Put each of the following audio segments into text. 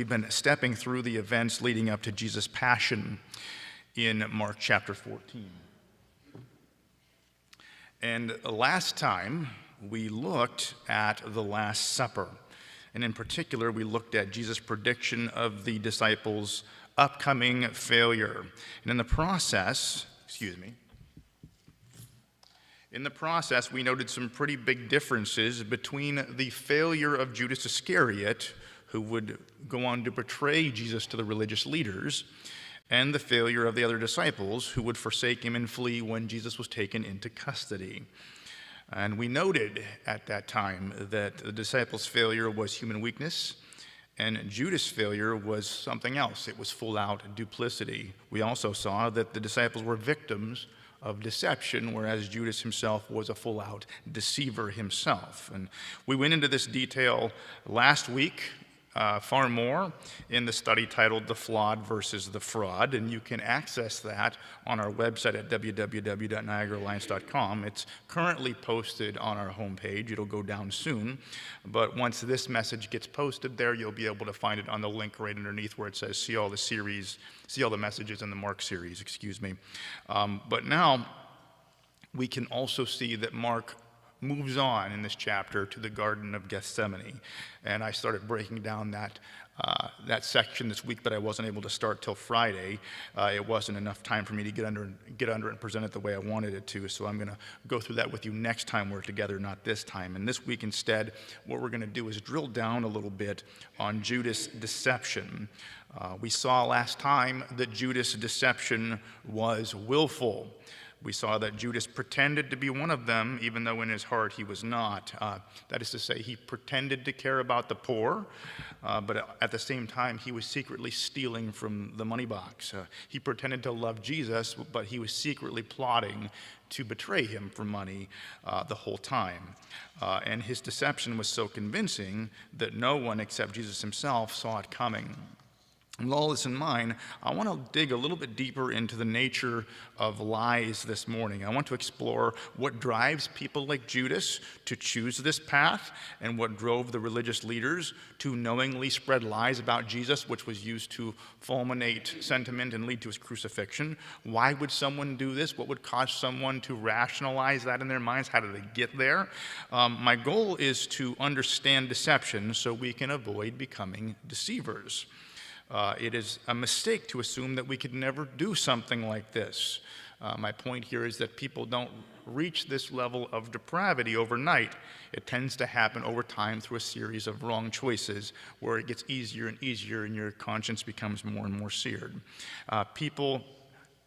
We've been stepping through the events leading up to Jesus' passion in Mark chapter 14. And last time, we looked at the Last Supper. And in particular, we looked at Jesus' prediction of the disciples' upcoming failure. And in the process, we noted some pretty big differences between the failure of Judas Iscariot, who would go on to betray Jesus to the religious leaders, and the failure of the other disciples, who would forsake him and flee when Jesus was taken into custody. And we noted at that time that the disciples' failure was human weakness, and Judas' failure was something else. It was full-out duplicity. We also saw that the disciples were victims of deception, whereas Judas himself was a full-out deceiver himself. And we went into this detail last week, far more, in the study titled The Flawed versus the Fraud, and you can access that on our website at www.niagaraalliance.com. It's currently posted on our homepage. It'll go down soon, but once this message gets posted there, you'll be able to find it on the link right underneath where it says see all the messages in the Mark series, but now we can also see that Mark moves on in this chapter to the Garden of Gethsemane. And I started breaking down that section this week, but I wasn't able to start till Friday. It wasn't enough time for me to get under it and present it the way I wanted it to, so I'm going to go through that with you next time we're together, not this time. And this week instead, what we're going to do is drill down a little bit on Judas' deception. We saw last time that Judas' deception was willful. We saw that Judas pretended to be one of them, even though in his heart he was not. That is to say, he pretended to care about the poor, but at the same time, he was secretly stealing from the money box. He pretended to love Jesus, but he was secretly plotting to betray him for money the whole time. And his deception was so convincing that no one except Jesus himself saw it coming. With all this in mind, I want to dig a little bit deeper into the nature of lies this morning. I want to explore what drives people like Judas to choose this path and what drove the religious leaders to knowingly spread lies about Jesus, which was used to fulminate sentiment and lead to his crucifixion. Why would someone do this? What would cause someone to rationalize that in their minds? How did they get there? My goal is to understand deception so we can avoid becoming deceivers. It is a mistake to assume that we could never do something like this. My point here is that people don't reach this level of depravity overnight. It tends to happen over time through a series of wrong choices where it gets easier and easier and your conscience becomes more and more seared. People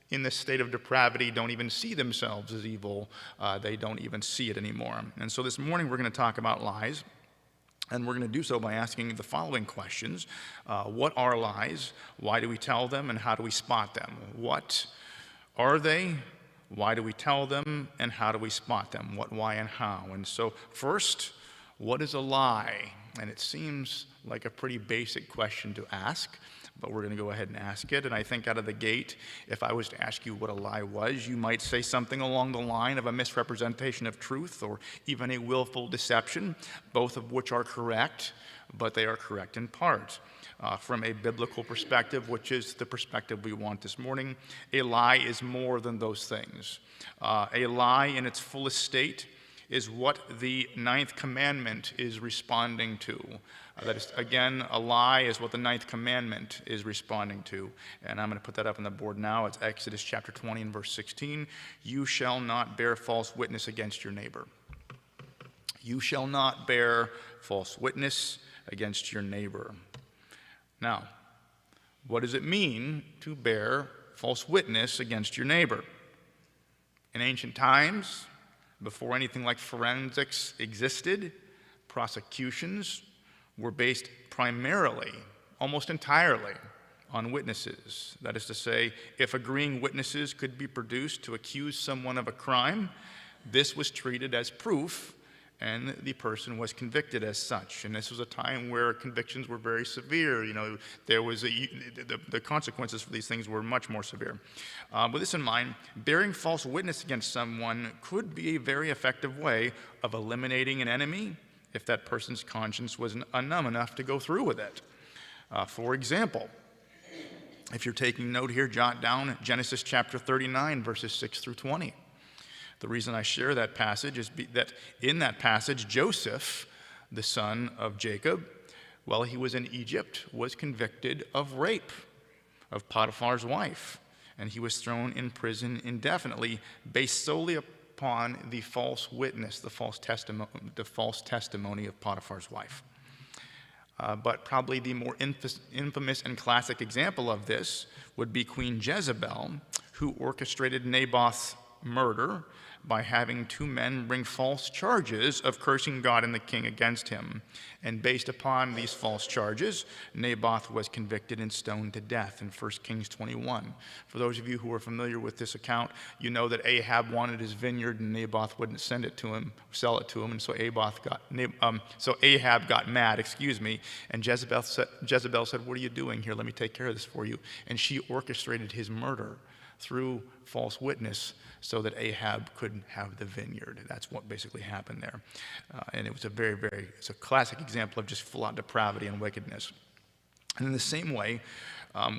in this state of depravity don't even see themselves as evil. They don't even see it anymore. And so this morning we're going to talk about lies. And we're going to do so by asking the following questions. What are lies? Why do we tell them? And how do we spot them? What are they? Why do we tell them? And how do we spot them? What, why, and how? And so first, what is a lie? And it seems like a pretty basic question to ask, but we're going to go ahead and ask it. And I think out of the gate, if I was to ask you what a lie was, you might say something along the line of a misrepresentation of truth or even a willful deception, both of which are correct, but they are correct in part. From a biblical perspective, which is the perspective we want this morning, a lie is more than those things. A lie in its fullest state is what the ninth commandment is responding to. That is, again, a lie is what the ninth commandment is responding to. And I'm going to put that up on the board now. It's Exodus chapter 20 and verse 16. You shall not bear false witness against your neighbor. You shall not bear false witness against your neighbor. Now, what does it mean to bear false witness against your neighbor? In ancient times, before anything like forensics existed, prosecutions were based primarily, almost entirely, on witnesses. That is to say, if agreeing witnesses could be produced to accuse someone of a crime, this was treated as proof, and the person was convicted as such. And this was a time where convictions were very severe. There was the consequences for these things were much more severe. With this in mind, bearing false witness against someone could be a very effective way of eliminating an enemy if that person's conscience was numb enough to go through with it. For example, if you're taking note here, jot down Genesis chapter 39, verses 6 through 20. The reason I share that passage is that in that passage, Joseph, the son of Jacob, while he was in Egypt, was convicted of rape of Potiphar's wife, and he was thrown in prison indefinitely based solely upon the false witness, the false testimony of Potiphar's wife. But probably the more infamous and classic example of this would be Queen Jezebel, who orchestrated Naboth's murder by having two men bring false charges of cursing God and the king against him. And based upon these false charges, Naboth was convicted and stoned to death in 1 Kings 21. For those of you who are familiar with this account, you know that Ahab wanted his vineyard and Naboth wouldn't sell it to him, and so Ahab got mad, and Jezebel said, "What are you doing here? Let me take care of this for you." And she orchestrated his murder through false witness so that Ahab couldn't have the vineyard. That's what basically happened there. And it was it's a classic example of just full-out depravity and wickedness. And in the same way,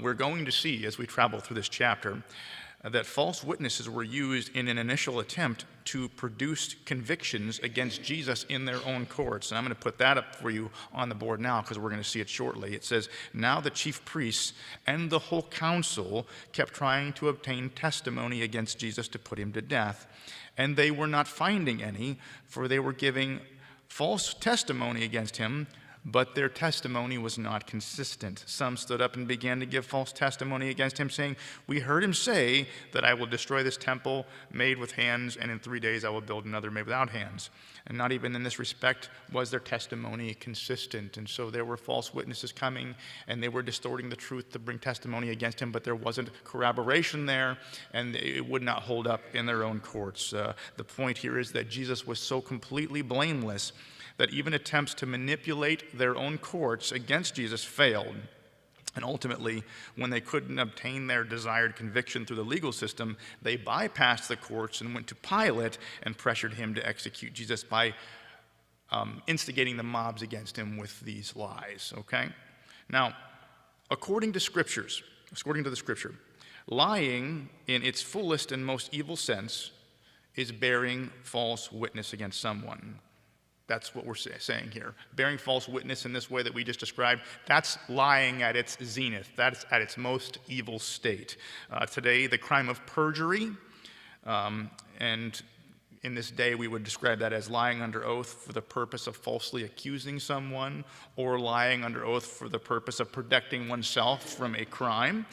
we're going to see as we travel through this chapter that false witnesses were used in an initial attempt to produce convictions against Jesus in their own courts. And I'm going to put that up for you on the board now because we're going to see it shortly. It says, "Now the chief priests and the whole council kept trying to obtain testimony against Jesus to put him to death. And they were not finding any, for they were giving false testimony against him, but their testimony was not consistent. Some stood up and began to give false testimony against him, saying, 'We heard him say that I will destroy this temple made with hands, and in 3 days I will build another made without hands.' And not even in this respect was their testimony consistent. And so there were false witnesses coming, and they were distorting the truth to bring testimony against him, but there wasn't corroboration there, and it would not hold up in their own courts. The point here is that Jesus was so completely blameless that even attempts to manipulate their own courts against Jesus failed. And ultimately, when they couldn't obtain their desired conviction through the legal system, they bypassed the courts and went to Pilate and pressured him to execute Jesus by instigating the mobs against him with these lies, okay? Now, according to the Scripture, lying in its fullest and most evil sense is bearing false witness against someone. That's what we're saying here. Bearing false witness in this way that we just described, that's lying at its zenith. That's at its most evil state. Today, the crime of perjury, and in this day we would describe that as lying under oath for the purpose of falsely accusing someone, or lying under oath for the purpose of protecting oneself from a crime,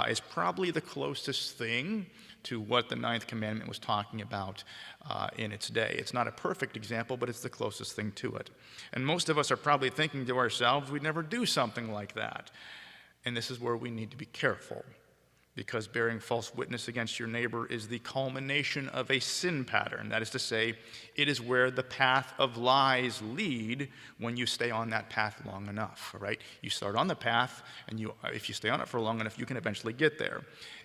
is probably the closest thing to what the ninth commandment was talking about in its day. It's not a perfect example, but it's the closest thing to it. And most of us are probably thinking to ourselves, we'd never do something like that. And this is where we need to be careful, because bearing false witness against your neighbor is the culmination of a sin pattern. That is to say, it is where the path of lies lead when you stay on that path long enough, right? You start on the path, and if you stay on it for long enough, you can eventually get there.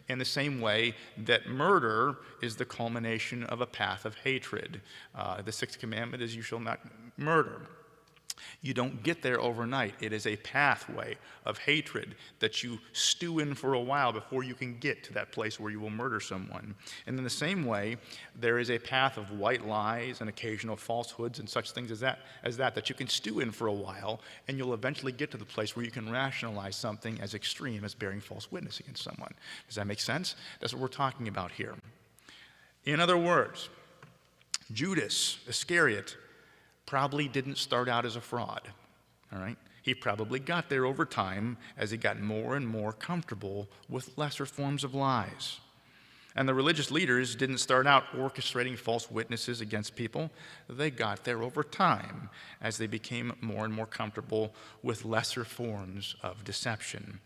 In the same way that murder is the culmination of a path of hatred. The sixth commandment is you shall not murder. You don't get there overnight. It is a pathway of hatred that you stew in for a while before you can get to that place where you will murder someone. And in the same way, there is a path of white lies and occasional falsehoods and such things as that you can stew in for a while, and you'll eventually get to the place where you can rationalize something as extreme as bearing false witness against someone. Does that make sense? That's what we're talking about here. In other words, Judas Iscariot probably didn't start out as a fraud, all right? He probably got there over time as he got more and more comfortable with lesser forms of lies. And the religious leaders didn't start out orchestrating false witnesses against people. They got there over time as they became more and more comfortable with lesser forms of deception.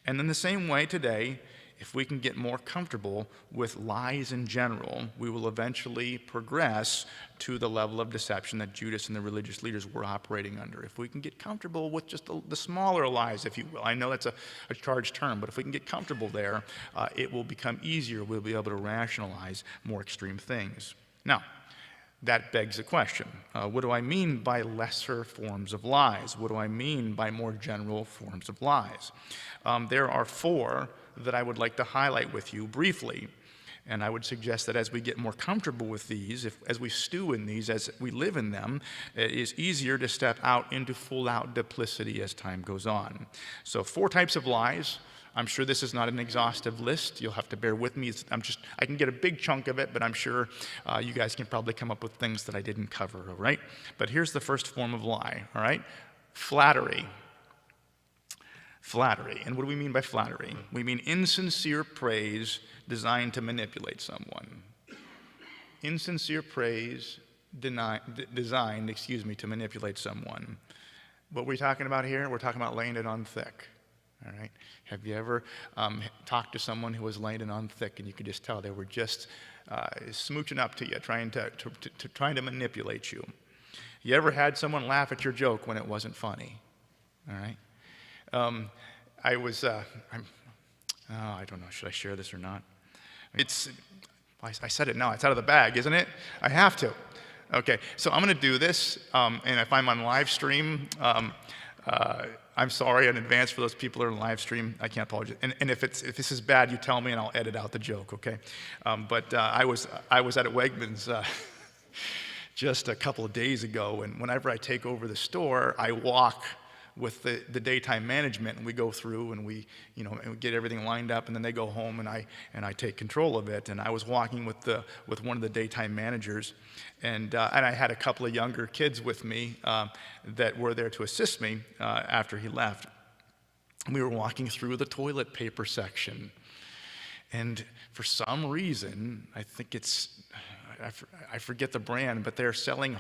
And in the same way today, if we can get more comfortable with lies in general, we will eventually progress to the level of deception that Judas and the religious leaders were operating under. If we can get comfortable with just the smaller lies, if you will. I know that's a charged term, but if we can get comfortable there, it will become easier. We'll be able to rationalize more extreme things. Now, that begs a question. What do I mean by lesser forms of lies? What do I mean by more general forms of lies? There are 4 that I would like to highlight with you briefly. And I would suggest that as we get more comfortable with these, as we stew in these, as we live in them, it is easier to step out into full-out duplicity as time goes on. So 4 types of lies. I'm sure this is not an exhaustive list. You'll have to bear with me. I can get a big chunk of it, but I'm sure you guys can probably come up with things that I didn't cover, all right? But here's the first form of lie, all right? Flattery. Flattery. And what do we mean by flattery? We mean insincere praise designed to manipulate someone. Insincere praise designed to manipulate someone. What are we talking about here? We're talking about laying it on thick. All right. Have you ever talked to someone who was laying it on thick, and you could just tell they were just smooching up to you, trying to manipulate you? You ever had someone laugh at your joke when it wasn't funny? All right. I don't know, should I share this or not? I said it now, it's out of the bag, isn't it? I have to. Okay, so I'm going to do this, and if I'm on live stream, I'm sorry in advance for those people who are on live stream. I can't apologize. And if this is bad, you tell me and I'll edit out the joke, okay? But I was at Wegmans just a couple of days ago, and whenever I take over the store, I walk with the daytime management, and we go through and we get everything lined up, and then they go home and I take control of it. And I was walking with one of the daytime managers, and I had a couple of younger kids with me that were there to assist me after he left. We were walking through the toilet paper section, and for some reason, I think I forget the brand, but they're selling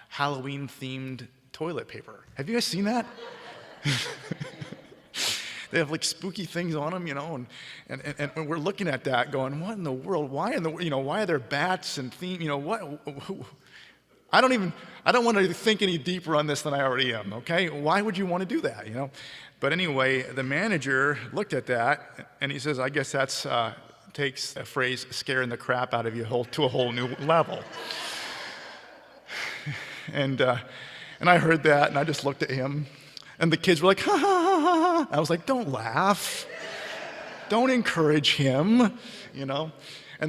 Halloween-themed toilet paper. Have you guys seen that? They have like spooky things on them, and we're looking at that going, what in the world? Why are there bats and theme, what? I don't want to think any deeper on this than I already am, okay? Why would you want to do that, But anyway, the manager looked at that and he says, I guess that's takes a phrase, scaring the crap out of you to a whole new level. And I heard that, and I just looked at him, and the kids were like, ha, ha, ha, ha, ha. I was like, don't laugh. Don't encourage him, And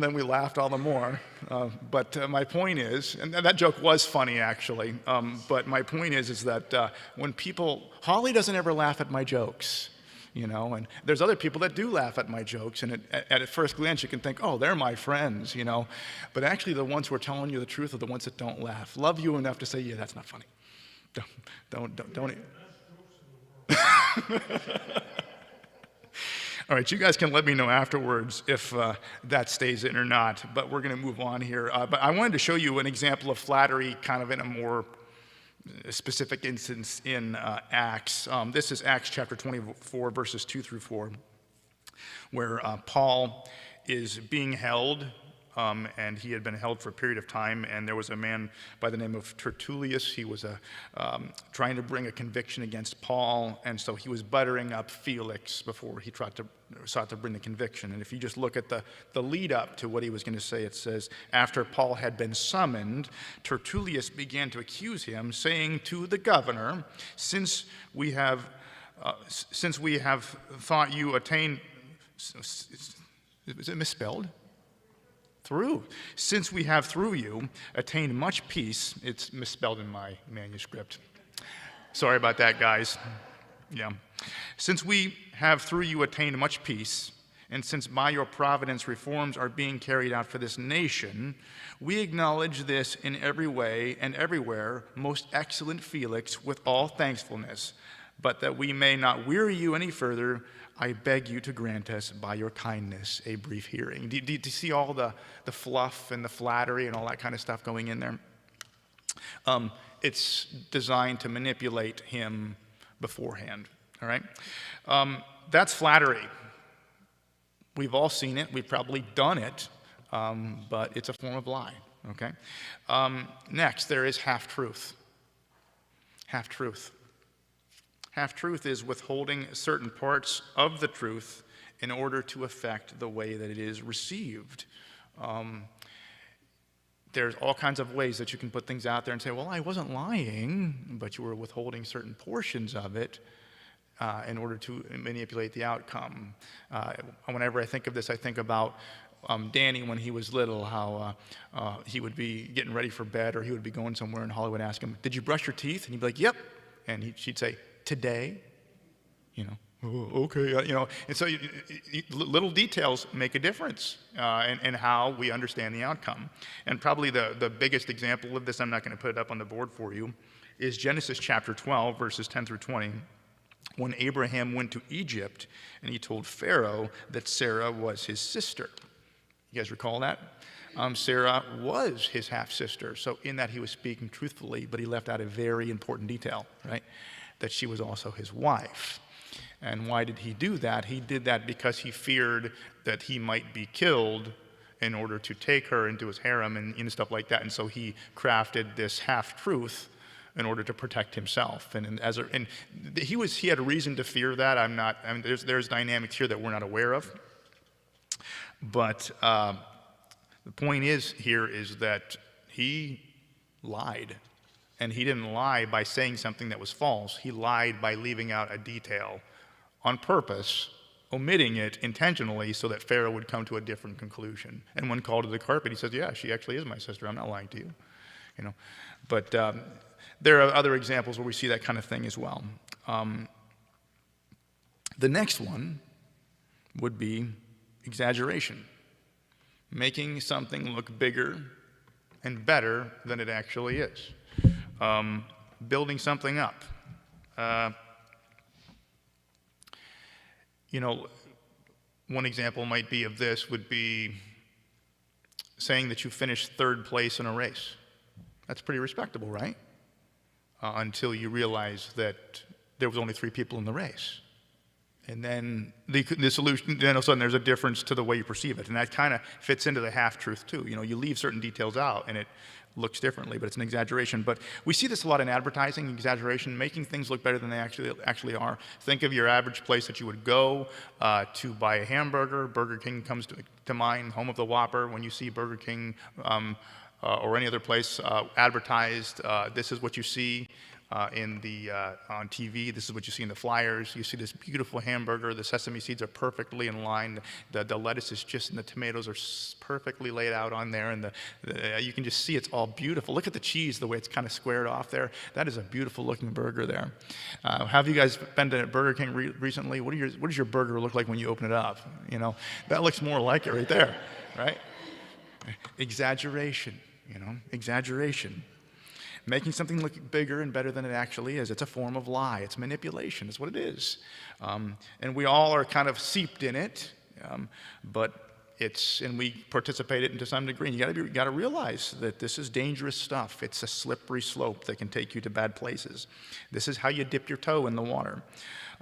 then we laughed all the more. But my point is, and that joke was funny, actually, but my point is that when Holly doesn't ever laugh at my jokes, and there's other people that do laugh at my jokes, and at first glance you can think, oh, they're my friends, But actually the ones who are telling you the truth are the ones that don't laugh, love you enough to say, yeah, that's not funny. Don't. All right, you guys can let me know afterwards if that stays in or not, but we're going to move on here. But I wanted to show you an example of flattery kind of in a more specific instance in Acts. This is Acts chapter 24, verses 2 through 4, where Paul is being held, and he had been held for a period of time, and there was a man by the name of Tertullius. He was trying to bring a conviction against Paul, and so he was buttering up Felix before he sought to bring the conviction. And if you just look at the lead up to what he was going to say, it says, after Paul had been summoned, Tertullius began to accuse him, saying to the governor, since we have thought you attained, is it misspelled? Since we have through you attained much peace. It's misspelled in my manuscript. Sorry about that, guys. Yeah. Since we have through you attained much peace, and since by your providence reforms are being carried out for this nation, we acknowledge this in every way and everywhere, most excellent Felix, with all thankfulness. But that we may not weary you any further, I beg you to grant us by your kindness a brief hearing. Do you see all the fluff and the flattery and all that kind of stuff going in there? It's designed to manipulate him beforehand, all right? That's flattery. We've all seen it. We've probably done it, but it's a form of lie, okay? Next, there is half-truth. Half-truth. Half-truth is withholding certain parts of the truth in order to affect the way that it is received. there's all kinds of ways that you can put things out there and say, well, I wasn't lying, but you were withholding certain portions of it in order to manipulate the outcome. Whenever I think of this, I think about Danny when he was little, how he would be getting ready for bed, or he would be going somewhere, and Holly would ask him, did you brush your teeth? And he'd be like, yep. And she'd say, today? You know, oh, okay, you know. And so little details make a difference in how we understand the outcome. And probably the biggest example of this, I'm not going to put it up on the board for you, is Genesis chapter 12, verses 10 through 20. When Abraham went to Egypt and he told Pharaoh that Sarah was his sister. You guys recall that? Sarah was his half-sister, so in that he was speaking truthfully, but he left out a very important detail, right? That she was also his wife. And why did he do that? He did that because he feared that he might be killed in order to take her into his harem and stuff like that. And so he crafted this half-truth in order to protect himself. And he had a reason to fear that. There's dynamics here that we're not aware of. But the point is that he lied. And he didn't lie by saying something that was false. He lied by leaving out a detail on purpose, omitting it intentionally so that Pharaoh would come to a different conclusion. And when called to the carpet, he says, yeah, she actually is my sister. I'm not lying to you. You know, but there are other examples where we see that kind of thing as well. The next one would be exaggeration, making something look bigger and better than it actually is, building something up. You know, one example might be of this would be saying that you finished third place in a race. That's pretty respectable, right? Until you realize that there was only 3 people in the race. And then the solution, then all of a sudden there's a difference to the way you perceive it. And that kind of fits into the half-truth too. You know, you leave certain details out and it looks differently, but it's an exaggeration. But we see this a lot in advertising, exaggeration, making things look better than they actually are. Think of your average place that you would go to buy a hamburger. Burger King comes to mind, home of the Whopper. When you see Burger King or any other place advertised, this is what you see on TV. This is what you see in the flyers. You see this beautiful hamburger. The sesame seeds are perfectly in line. The lettuce is just, and the tomatoes are perfectly laid out on there. And you can just see it's all beautiful. Look at the cheese, the way it's kind of squared off there. That is a beautiful looking burger there. Have you guys been to Burger King recently? What does your burger look like when you open it up? You know, that looks more like it right there, right? Exaggeration, you know, exaggeration. Making something look bigger and better than it actually is. It's a form of lie. It's manipulation. It's what it is. And we all are kind of seeped in it, and we participate in it to some degree. And you got to realize that this is dangerous stuff. It's a slippery slope that can take you to bad places. This is how you dip your toe in the water.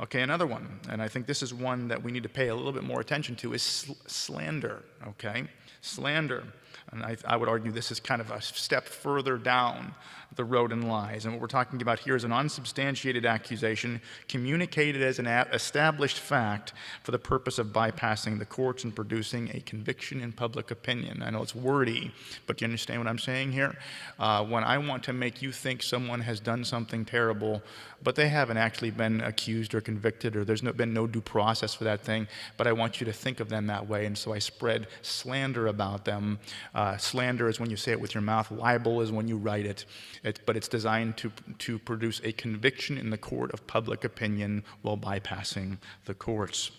Okay, another one, and I think this is one that we need to pay a little bit more attention to, is slander. Okay, slander. And I would argue this is kind of a step further down the road in lies. And what we're talking about here is an unsubstantiated accusation communicated as an established fact for the purpose of bypassing the courts and producing a conviction in public opinion. I know it's wordy, but do you understand what I'm saying here? When I want to make you think someone has done something terrible, but they haven't actually been accused or convicted, or there's been no due process for that thing, but I want you to think of them that way, and so I spread slander about them. Slander is when you say it with your mouth. Libel is when you write it. But it's designed to produce a conviction in the court of public opinion while bypassing the courts.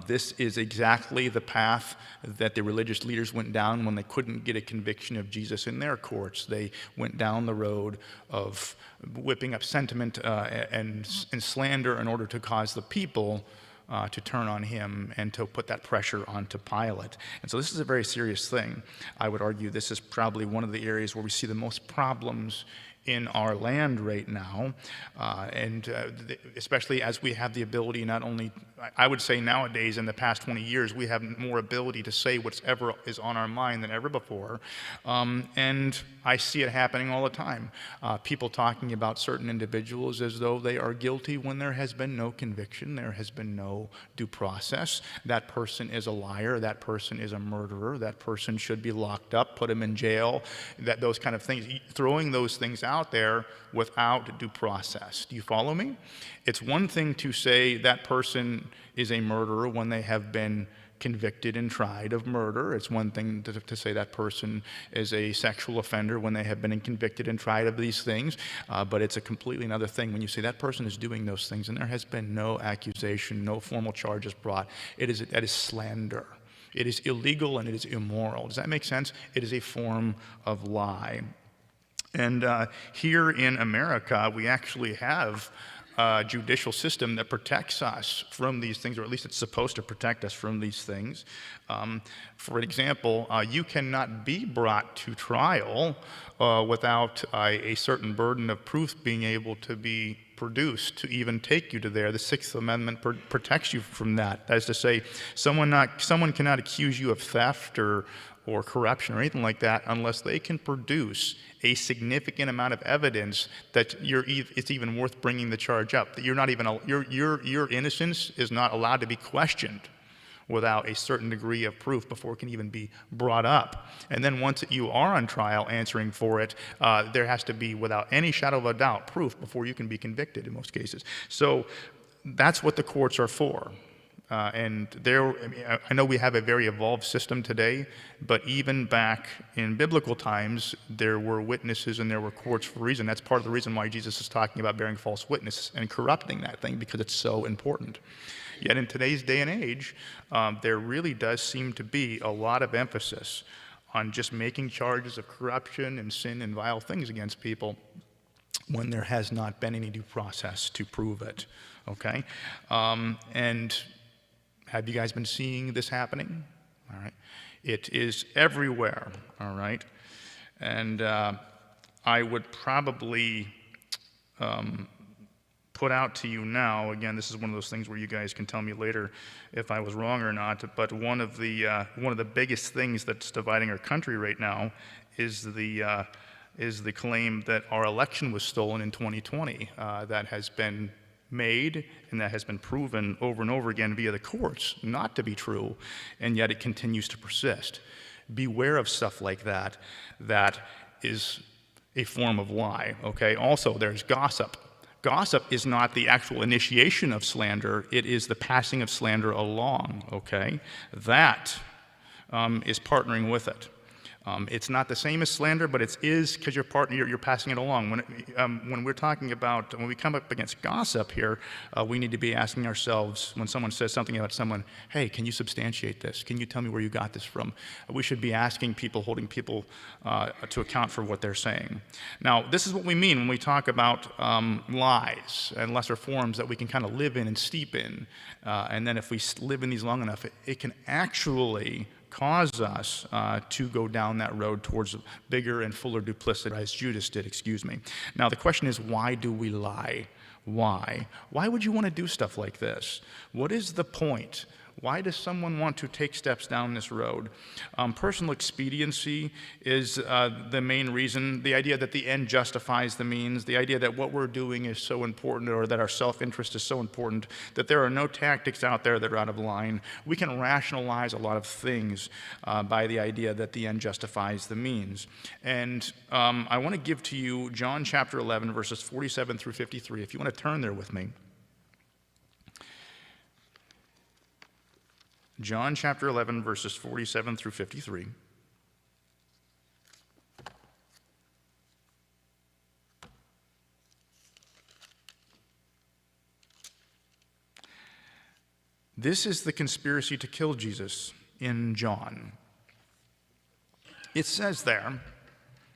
This is exactly the path that the religious leaders went down when they couldn't get a conviction of Jesus in their courts. They went down the road of whipping up sentiment and slander in order to cause the people to turn on him and to put that pressure onto Pilate. And so this is a very serious thing. I would argue this is probably one of the areas where we see the most problems in our land right now, especially as we have the ability not only I would say nowadays, in the past 20 years, we have more ability to say whatever is on our mind than ever before. And I see it happening all the time. People talking about certain individuals as though they are guilty when there has been no conviction, there has been no due process. That person is a liar, that person is a murderer, that person should be locked up, put him in jail, those kind of things. Throwing those things out there without due process. Do you follow me? It's one thing to say that person is a murderer when they have been convicted and tried of murder. It's one thing to say that person is a sexual offender when they have been convicted and tried of these things, but it's a completely another thing when you say that person is doing those things and there has been no accusation, no formal charges brought. That is slander. It is illegal and it is immoral. Does that make sense? It is a form of lie. And here in America, we actually have a judicial system that protects us from these things, or at least it's supposed to protect us from these things. For example, you cannot be brought to trial without a certain burden of proof being able to be produced to even take you to there. The Sixth Amendment protects you from that. That is to say, someone cannot accuse you of theft or corruption or anything like that unless they can produce a significant amount of evidence that it's even worth bringing the charge up. That you're not even your innocence is not allowed to be questioned without a certain degree of proof before it can even be brought up. And then once you are on trial answering for it, there has to be, without any shadow of a doubt, proof before you can be convicted in most cases. So that's what the courts are for. I know we have a very evolved system today, but even back in biblical times, there were witnesses and there were courts for a reason. That's part of the reason why Jesus is talking about bearing false witness and corrupting that thing, because it's so important. Yet in today's day and age, there really does seem to be a lot of emphasis on just making charges of corruption and sin and vile things against people when there has not been any due process to prove it, okay? And have you guys been seeing this happening? All right. It is everywhere, all right? And I would probably put out to you now, again, this is one of those things where you guys can tell me later if I was wrong or not, but one of the biggest things that's dividing our country right now is the claim that our election was stolen in 2020. That has been made and that has been proven over and over again via the courts not to be true, and yet it continues to persist. Beware of stuff like that. That is a form of lie, okay? Also, there's gossip. Gossip is not the actual initiation of slander, it is the passing of slander along, okay? That is partnering with it. It's not the same as slander, but it is because you're passing it along. When we come up against gossip here, we need to be asking ourselves, when someone says something about someone, hey, can you substantiate this? Can you tell me where you got this from? We should be asking people, holding people to account for what they're saying. Now, this is what we mean when we talk about lies and lesser forms that we can kind of live in and steep in. And then if we live in these long enough, it can actually cause us to go down that road towards bigger and fuller duplicity, as Judas did, excuse me. Now, the question is, why do we lie? Why? Why would you want to do stuff like this? What is the point? Why does someone want to take steps down this road? Personal expediency is the main reason. The idea that the end justifies the means. The idea that what we're doing is so important, or that our self-interest is so important, that there are no tactics out there that are out of line. We can rationalize a lot of things by the idea that the end justifies the means. And I want to give to you John chapter 11, verses 47 through 53. If you want to turn there with me. John chapter 11, verses 47 through 53. This is the conspiracy to kill Jesus in John. It says there,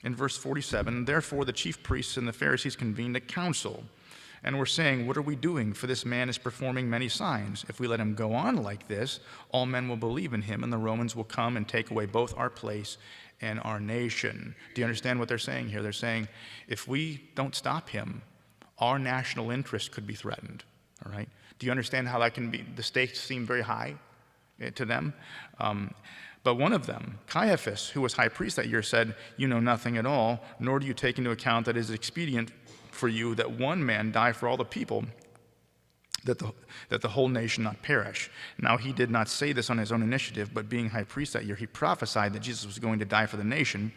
in verse 47, therefore the chief priests and the Pharisees convened a council, and were saying, what are we doing? For this man is performing many signs. If we let him go on like this, all men will believe in him, and the Romans will come and take away both our place and our nation. Do you understand what they're saying here? They're saying, if we don't stop him, our national interest could be threatened. All right? Do you understand how that can be? The stakes seem very high to them. But one of them, Caiaphas, who was high priest that year, said, "You know nothing at all, nor do you take into account that it is expedient for you that one man die for all the people, that the whole nation not perish." Now he did not say this on his own initiative, but being high priest that year, he prophesied that Jesus was going to die for the nation,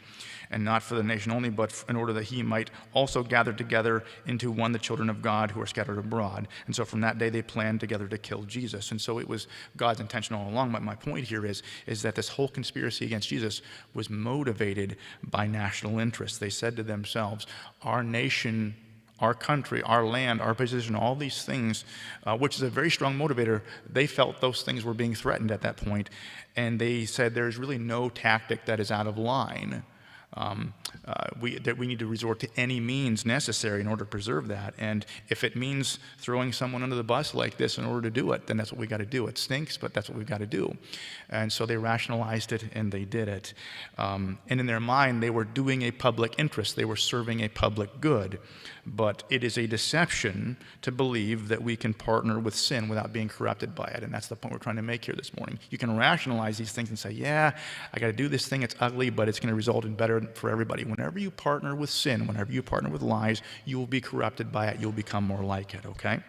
and not for the nation only, but in order that he might also gather together into one the children of God who are scattered abroad. And so from that day they planned together to kill Jesus. And so it was God's intention all along. But my point here is that this whole conspiracy against Jesus was motivated by national interest. They said to themselves, our nation, our country, our land, our position, all these things, which is a very strong motivator, they felt those things were being threatened at that point. And they said there's really no tactic that is out of line. That we need to resort to any means necessary in order to preserve that. And if it means throwing someone under the bus like this in order to do it, then that's what we got to do. It stinks, but that's what we've got to do. And so they rationalized it and they did it. And in their mind, they were doing a public interest. They were serving a public good. But it is a deception to believe that we can partner with sin without being corrupted by it. And that's the point we're trying to make here this morning. You can rationalize these things and say, yeah, I got to do this thing. It's ugly, but it's going to result in better for everybody. Whenever you partner with sin, whenever you partner with lies, you will be corrupted by it. You'll become more like it, okay?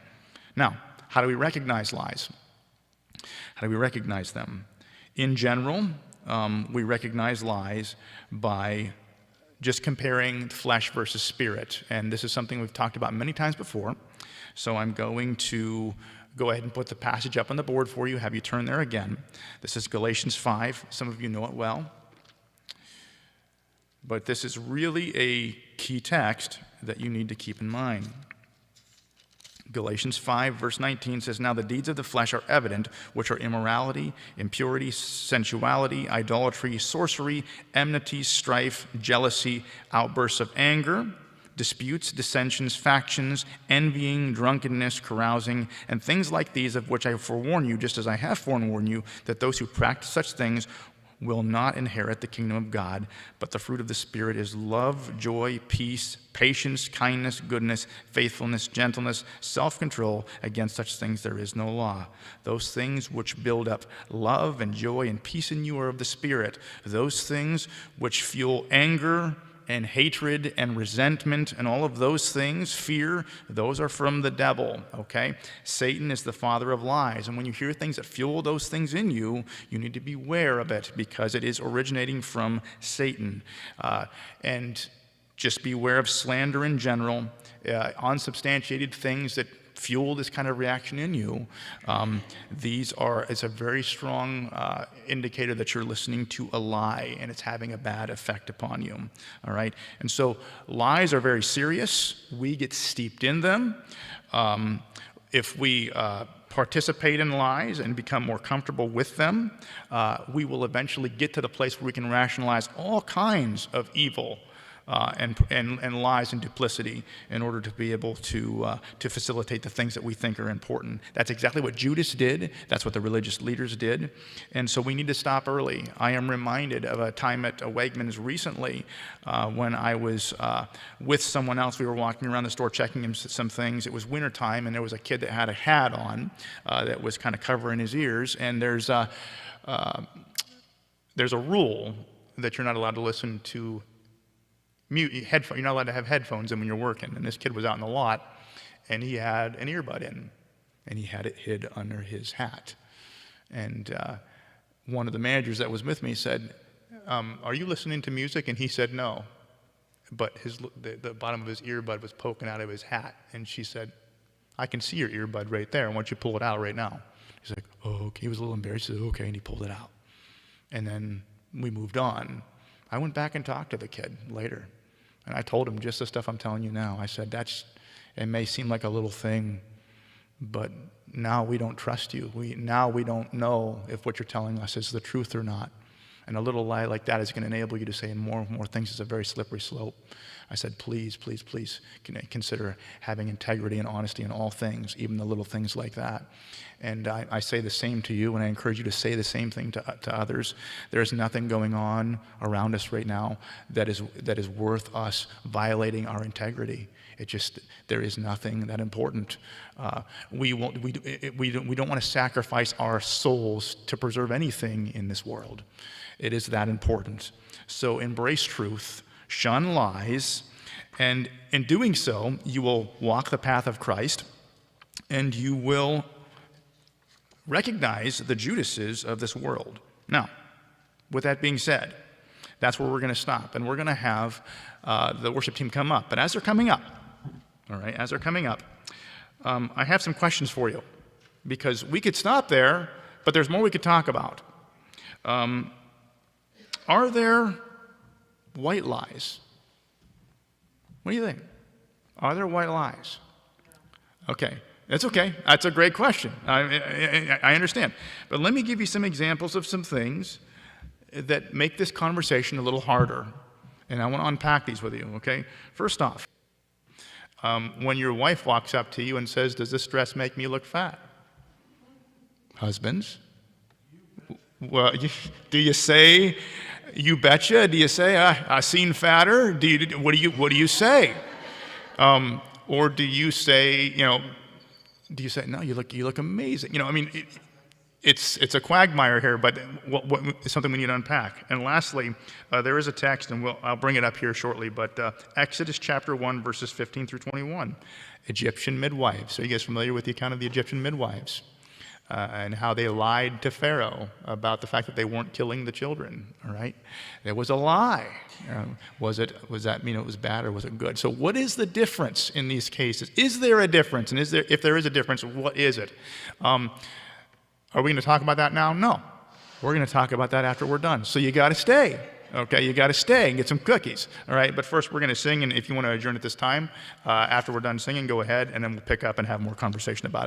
Now, how do we recognize lies? How do we recognize them? In general, we recognize lies by just comparing flesh versus spirit. And this is something we've talked about many times before. So I'm going to go ahead and put the passage up on the board for you, have you turn there again. This is Galatians 5. Some of you know it well. But this is really a key text that you need to keep in mind. Galatians 5, verse 19 says, "Now the deeds of the flesh are evident, which are immorality, impurity, sensuality, idolatry, sorcery, enmity, strife, jealousy, outbursts of anger, disputes, dissensions, factions, envying, drunkenness, carousing, and things like these, of which I forewarn you, just as I have forewarned you, that those who practice such things will not inherit the kingdom of God. But the fruit of the Spirit is love, joy, peace, patience, kindness, goodness, faithfulness, gentleness, self-control. Against such things there is no law. Those things which build up love and joy and peace in you are of the Spirit. Those things which fuel anger and hatred and resentment and all of those things, fear, those are from the devil, okay? Satan is the father of lies. And when you hear things that fuel those things in you, you need to beware of it because it is originating from Satan. And just beware of slander in general, unsubstantiated things that fuel this kind of reaction in you. It's a very strong indicator that you're listening to a lie and it's having a bad effect upon you, all right? And so lies are very serious. We get steeped in them. If we participate in lies and become more comfortable with them, we will eventually get to the place where we can rationalize all kinds of evil and lies and duplicity in order to be able to facilitate the things that we think are important. That's exactly what Judas did. That's what the religious leaders did. And so we need to stop early. I am reminded of a time at Wegmans recently when I was with someone else. We were walking around the store checking some things. It was wintertime, and there was a kid that had a hat on that was kind of covering his ears. And there's a rule that you're not allowed to listen to headphones. You're not allowed to have headphones in when you're working. And this kid was out in the lot, and he had an earbud in, and he had it hid under his hat. And one of the managers that was with me said, "Are you listening to music?" And he said no. But the bottom of his earbud was poking out of his hat. And she said, "I can see your earbud right there. Why don't you pull it out right now?" He's like, "Oh, okay." He was a little embarrassed. He said, "Okay," and he pulled it out. And then we moved on. I went back and talked to the kid later. And I told him just the stuff I'm telling you now. I said, it may seem like a little thing, but now we don't trust you. Now we don't know if what you're telling us is the truth or not. And a little lie like that is going to enable you to say more and more things. It's a very slippery slope. I said, please, please, please consider having integrity and honesty in all things, even the little things like that. And I say the same to you, and I encourage you to say the same thing to others. There's nothing going on around us right now that is worth us violating our integrity. There is nothing that important. We don't want to sacrifice our souls to preserve anything in this world. It is that important. So embrace truth, shun lies, and in doing so, you will walk the path of Christ, and you will recognize the Judases of this world. Now, with that being said, that's where we're going to stop, and we're going to have the worship team come up. But as they're coming up, all right, I have some questions for you, because we could stop there, but there's more we could talk about. Are there white lies? What do you think? Are there white lies? Okay. It's okay. That's a great question. I understand. But let me give you some examples of some things that make this conversation a little harder. And I want to unpack these with you, okay? First off, when your wife walks up to you and says, does this dress make me look fat? Husbands? Well, do you say, you betcha? Do you say, I seen fatter? What do you say? Or do you say, do you say, no, you look amazing? It's a quagmire here, but it's something we need to unpack. And lastly, there is a text, and I'll bring it up here shortly, but Exodus chapter 1, verses 15 through 21, Egyptian midwives. Are you guys familiar with the account of the Egyptian midwives? And how they lied to Pharaoh about the fact that they weren't killing the children, all right? There was a lie. Was that mean it was bad or was it good? So what is the difference in these cases? Is there a difference? And if there is a difference, what is it? Are we going to talk about that now? No. We're going to talk about that after we're done. So you got to stay. Okay, you got to stay and get some cookies, all right? But first we're going to sing, and if you want to adjourn at this time, after we're done singing, go ahead, and then we'll pick up and have more conversation about it.